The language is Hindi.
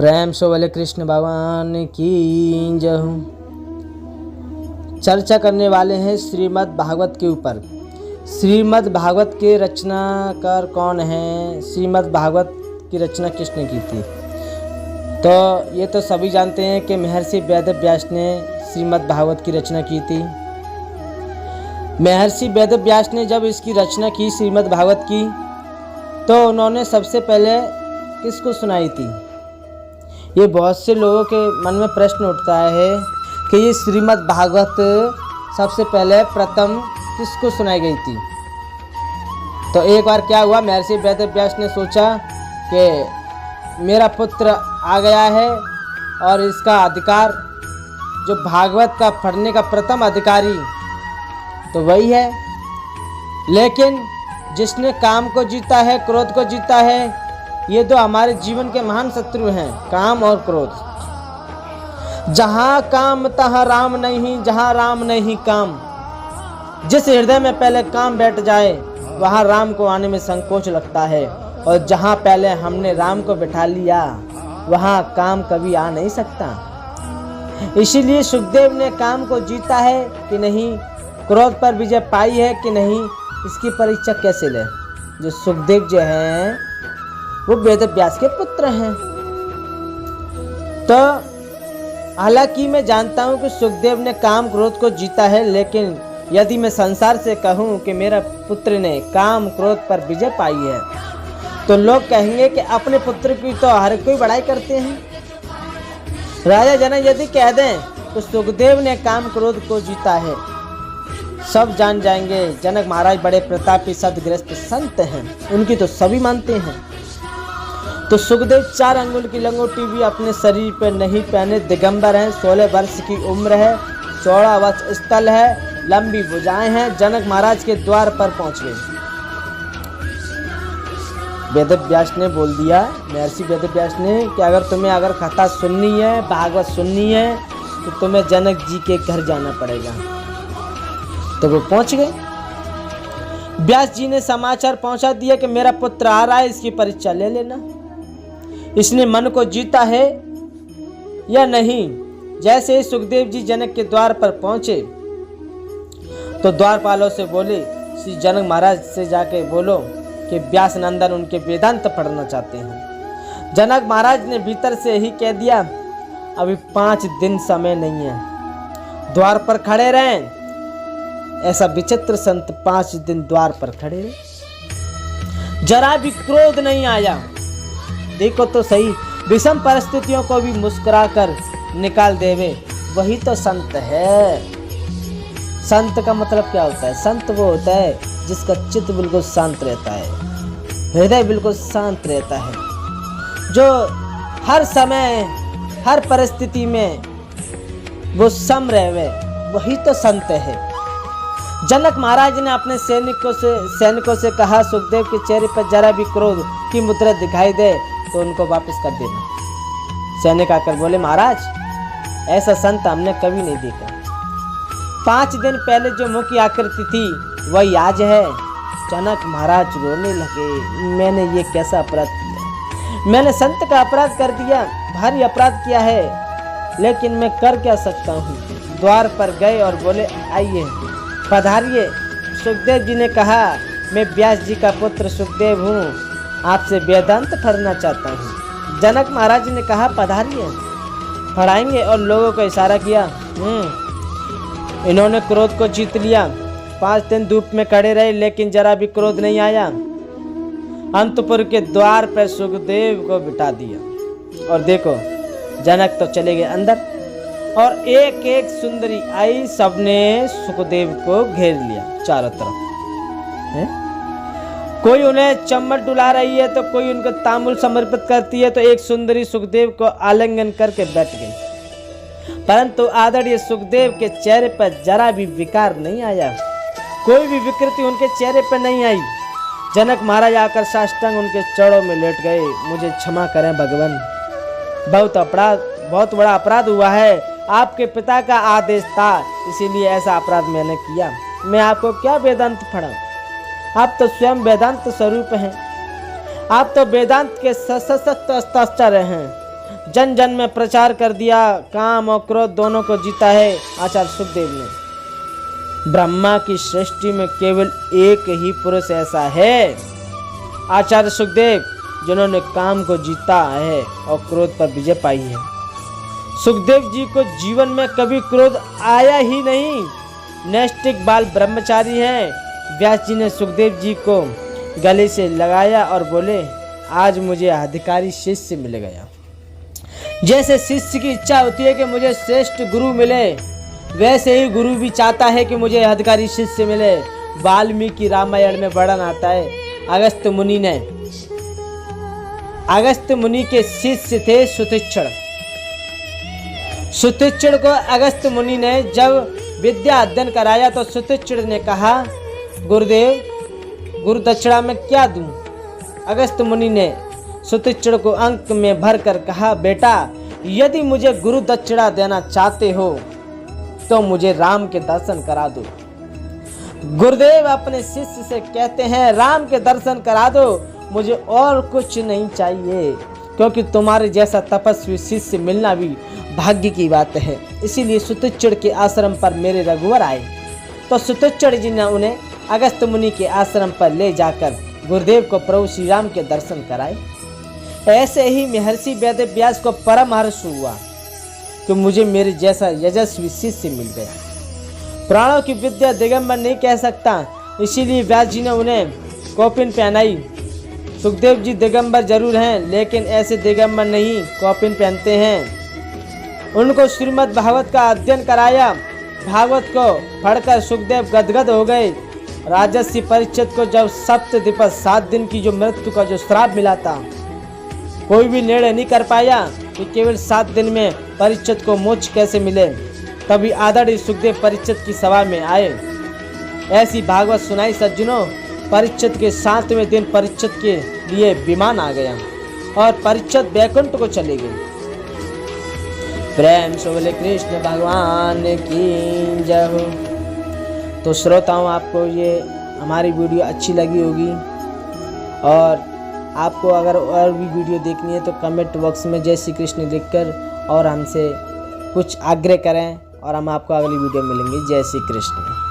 प्रेम से बोले कृष्ण भगवान की जय हो। चर्चा करने वाले हैं श्रीमद् भागवत के ऊपर। श्रीमद् भागवत के रचनाकार कौन है, श्रीमद् भागवत की रचना किसने की थी? तो ये तो सभी जानते हैं कि महर्षि वेद व्यास ने श्रीमद् भागवत की रचना की थी। महर्षि वेद व्यास ने जब इसकी रचना की श्रीमद् भागवत की, तो उन्होंने सबसे पहले किसको सुनाई थी? ये बहुत से लोगों के मन में प्रश्न उठता है कि ये श्रीमद् भागवत सबसे पहले प्रथम किसको सुनाई गई थी? तो एक बार क्या हुआ, महर्षि वेद व्यास ने सोचा कि मेरा पुत्र आ गया है और इसका अधिकार, जो भागवत का पढ़ने का प्रथम अधिकारी तो वही है। लेकिन जिसने काम को जीता है, क्रोध को जीता है, ये दो हमारे जीवन के महान शत्रु हैं, काम और क्रोध। जहाँ काम तहाँ राम नहीं, जहाँ राम नहीं काम। जिस हृदय में पहले काम बैठ जाए वहाँ राम को आने में संकोच लगता है, और जहाँ पहले हमने राम को बिठा लिया वहाँ काम कभी आ नहीं सकता। इसीलिए सुखदेव ने काम को जीता है कि नहीं, क्रोध पर विजय पाई है कि नहीं, इसकी परीक्षा कैसे ले? जो सुखदेव जो हैं वो वेद व्यास के पुत्र हैं। तो हालांकि मैं जानता हूं कि सुखदेव ने काम क्रोध को जीता है, लेकिन यदि मैं संसार से कहूं कि मेरा पुत्र ने काम क्रोध पर विजय पाई है, तो लोग कहेंगे कि अपने पुत्र की तो हर कोई बड़ाई करते हैं। राजा जनक यदि कह दें तो सुखदेव ने काम क्रोध को जीता है, सब जान जाएंगे जनक महाराज बड़े प्रतापी सद्ग्रस्त संत हैं, उनकी तो सभी मानते हैं। तो सुखदेव 4 अंगुल की लंगोटी भी अपने शरीर पर नहीं पहने, दिगंबर हैं, 16 वर्ष की उम्र है, चौड़ा वक्ष स्थल है, लंबी भुजाएं हैं। जनक महाराज के द्वार पर पहुंच गए। वेद व्यास ने बोल दिया, महर्षि वेद व्यास ने, कि अगर तुम्हें कथा सुननी है, भागवत सुननी है, तो तुम्हें जनक जी के घर जाना पड़ेगा। तो वो पहुंच गए। व्यास जी ने समाचार पहुंचा दिया कि मेरा पुत्र आ रहा है, इसकी परीक्षा ले लेना, इसने मन को जीता है या नहीं। जैसे ही सुखदेव जी जनक के द्वार पर पहुंचे तो द्वारपालों से बोले, श्री जनक महाराज से जाके बोलो कि व्यास नंदन उनके वेदांत पढ़ना चाहते हैं। जनक महाराज ने भीतर से ही कह दिया, अभी 5 दिन समय नहीं है, द्वार पर खड़े रहें। ऐसा विचित्र संत 5 दिन द्वार पर खड़े रहे, जरा भी क्रोध नहीं आया। देखो तो सही, विषम परिस्थितियों को भी मुस्कुराकर निकाल देवे, वही तो संत है। संत का मतलब क्या होता है? संत वो होता है जिसका चित्त बिल्कुल शांत रहता है, हृदय बिल्कुल शांत रहता है, जो हर समय हर परिस्थिति में वो सम रहे, वही तो संत है। जनक महाराज ने अपने सैनिकों से कहा, सुखदेव के चेहरे पर जरा भी क्रोध की मुद्रा दिखाई दे तो उनको वापस कर देना। सैनिक आकर बोले, महाराज ऐसा संत हमने कभी नहीं देखा। 5 दिन पहले जो मुख की आकृति थी वही आज है। जनक महाराज रोने लगे, मैंने ये कैसा अपराध किया? मैंने संत का अपराध कर दिया, भारी अपराध किया है, लेकिन मैं कर क्या सकता हूँ? द्वार पर गए और बोले, आइए पधारिए। सुखदेव जी ने कहा, मैं व्यास जी का पुत्र सुखदेव हूँ, आपसे वेदांत पढ़ना चाहता हूँ। जनक महाराज ने कहा, पधारिए, पढ़ाएंगे। और लोगों को इशारा किया। इन्होंने क्रोध को जीत लिया। 5 दिन धूप में खड़े रहे, लेकिन जरा भी क्रोध नहीं आया। अंतपुर के द्वार पर सुखदेव को बिठा दिया, और देखो जनक तो चले गए अंदर, और एक एक सुंदरी आई, सबने सुखदेव को घेर लिया चारों तरफ है? कोई उन्हें चम्मच डुला रही है, तो कोई उनको तांबुल समर्पित करती है। तो एक सुंदरी सुखदेव को आलिंगन करके बैठ गई, परंतु आदरणीय सुखदेव के चेहरे पर जरा भी विकार नहीं आया, कोई भी विकृति उनके चेहरे पर नहीं आई। जनक महाराज आकर साष्टांग उनके चरणों में लेट गए। मुझे क्षमा करें भगवान, बहुत बड़ा अपराध हुआ है, आपके पिता का आदेश था, इसीलिए ऐसा अपराध मैंने किया। मैं आपको क्या वेदांत पढ़ाऊं? आप तो स्वयं वेदांत स्वरूप हैं, आप तो वेदांत के सशक्त अस्ताक्षर हैं। जन जन में प्रचार कर दिया, काम और क्रोध दोनों को जीता है आचार्य सुखदेव ने। ब्रह्मा की सृष्टि में केवल एक ही पुरुष ऐसा है, आचार्य सुखदेव, जिन्होंने काम को जीता है और क्रोध पर विजय पाई है। सुखदेव जी को जीवन में कभी क्रोध आया ही नहीं, नैष्ठिक बाल ब्रह्मचारी हैं। व्यास जी ने सुखदेव जी को गले से लगाया और बोले, आज मुझे अधिकारी शिष्य मिल गया। जैसे शिष्य की इच्छा होती है कि मुझे श्रेष्ठ गुरु मिले, वैसे ही गुरु भी चाहता है कि मुझे अधिकारी शिष्य मिले। वाल्मीकि रामायण में वर्णन आता है, अगस्त्य मुनि के शिष्य थे सुतीक्षण। सुतीक्षण को अगस्त्य मुनि ने जब विद्या अध्ययन कराया तो सुतीक्षण ने कहा, गुरुदेव, गुरु दक्षिणा में क्या दूं? अगस्त्य मुनि ने सुतीक्षण को अंक में भर कर कहा, बेटा, यदि मुझे गुरु दक्षिणा देना चाहते हो तो मुझे राम के दर्शन करा दो। गुरुदेव अपने शिष्य से कहते हैं, राम के दर्शन करा दो, मुझे और कुछ नहीं चाहिए, क्योंकि तुम्हारे जैसा तपस्वी शिष्य मिलना भी भाग्य की बात है। इसीलिए सुतीक्षण के आश्रम पर मेरे रघुवर आए तो सुतीक्षण जी ने उन्हें अगस्त्य मुनि के आश्रम पर ले जाकर गुरुदेव को प्रभु श्री राम के दर्शन कराए। ऐसे ही महर्षि वेद व्यास को परम हर्ष हुआ कि मुझे मेरे जैसा यशस्वी शिष्य मिल गया। प्राणों की विद्या दिगंबर नहीं कह सकता, इसीलिए व्यास जी ने उन्हें कौपिन पहनाई। सुखदेव जी दिगंबर जरूर हैं, लेकिन ऐसे दिगंबर नहीं कौपिन पहनते हैं। उनको श्रीमद् भागवत का अध्ययन कराया। भागवत को पढ़कर सुखदेव गदगद हो गए। राजर्षि परीक्षित को जब सप्त दिवस 7 दिन की जो मृत्यु का जो श्राप मिला था, कोई भी निर्णय नहीं कर पाया कि केवल 7 दिन में परीक्षित को मोक्ष कैसे मिले। तभी आदरणीय सुखदेव परीक्षित की सभा में आए। ऐसी भागवत सुनाई सज्जनों। परीक्षित के 7वें दिन परीक्षित के लिए विमान आ गया और परीक्षित वैकुंठ को चले गए। प्रेम से बोले कृष्ण भगवान की जय हो। तो श्रोताओं, आपको ये हमारी वीडियो अच्छी लगी होगी, और आपको अगर और भी वीडियो देखनी है तो कमेंट बॉक्स में जय श्री कृष्ण लिखकर और हमसे कुछ आग्रह करें, और हम आपको अगली वीडियो मिलेंगे। जय श्री कृष्ण।